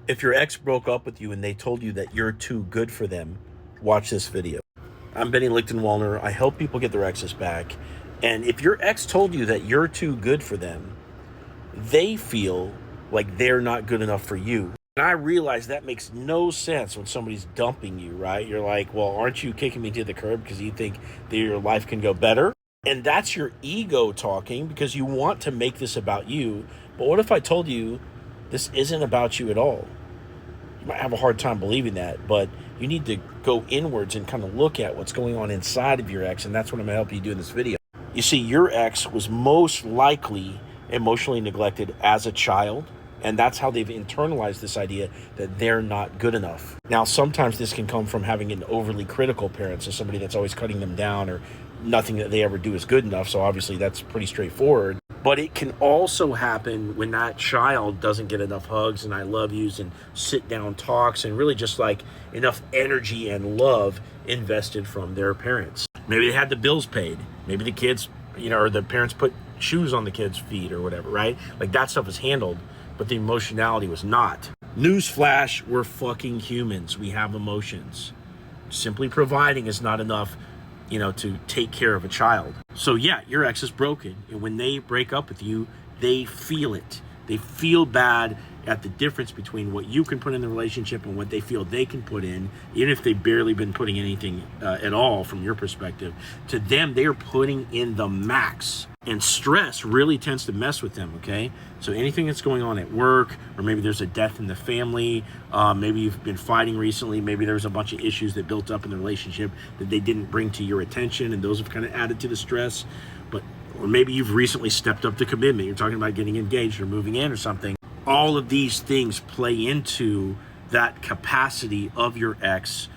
If your ex broke up with you and they told you that you're too good for them, watch this video. I'm Benny Lichtenwallner. I help people get their exes back. And if your ex told you that you're too good for them, they feel like they're not good enough for you. And I realize that makes no sense when somebody's dumping you, right? You're like, well, aren't you kicking me to the curb because you think that your life can go better? And that's your ego talking because you want to make this about you. But what if I told you this isn't about you at all? You might have a hard time believing that, but you need to go inwards and kind of look at what's going on inside of your ex, and that's what I'm going to help you do in this video. You see, your ex was most likely emotionally neglected as a child, and that's how they've internalized this idea that they're not good enough. Now, sometimes this can come from having an overly critical parent, so somebody that's always cutting them down or nothing that they ever do is good enough, so obviously that's pretty straightforward. But it can also happen when that child doesn't get enough hugs and I love yous and sit down talks and really just like enough energy and love invested from their parents. Maybe they had the bills paid. Maybe the kids, or the parents put shoes on the kids' feet or whatever, right? Like that stuff is handled, but the emotionality was not. Newsflash, we're fucking humans. We have emotions. Simply providing is not enough to take care of a child. So yeah, your ex is broken. And when they break up with you, they feel it. They feel bad at the difference between what you can put in the relationship and what they feel they can put in, even if they've barely been putting anything at all from your perspective. To them, they are putting in the max. And stress really tends to mess with them, okay? So anything that's going on at work, or maybe there's a death in the family, maybe you've been fighting recently, maybe there's a bunch of issues that built up in the relationship that they didn't bring to your attention, and those have kind of added to the stress. Or maybe you've recently stepped up the commitment. You're talking about getting engaged or moving in or something. All of these things play into that capacity of your ex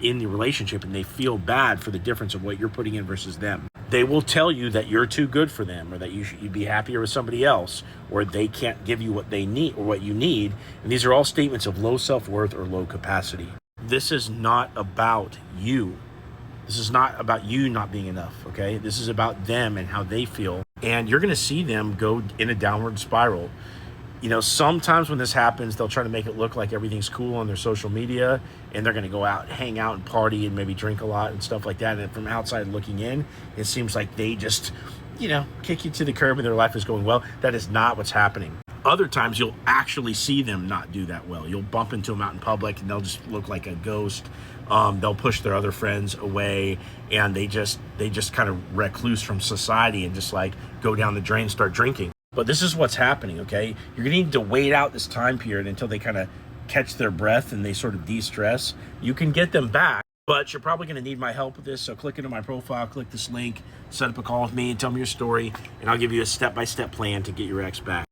in the relationship, and they feel bad for the difference of what you're putting in versus them. They will tell you that you're too good for them, or that you'd be happier with somebody else, or they can't give you what they need or what you need. And these are all statements of low self-worth or low capacity. This is not about you. This is not about you not being enough, okay? This is about them and how they feel. And you're going to see them go in a downward spiral. Sometimes when this happens, they'll try to make it look like everything's cool on their social media, and they're going to go out, hang out and party and maybe drink a lot and stuff like that. And from outside looking in, it seems like they just, kick you to the curb and their life is going well. That is not what's happening. Other times you'll actually see them not do that well. You'll bump into them out in public and they'll just look like a ghost. They'll push their other friends away, and they just kind of recluse from society and just like go down the drain, start drinking. But this is what's happening, okay? You're gonna need to wait out this time period until they kind of catch their breath and they sort of de-stress. You can get them back, but you're probably gonna need my help with this. So click into my profile, click this link, set up a call with me and tell me your story, and I'll give you a step-by-step plan to get your ex back.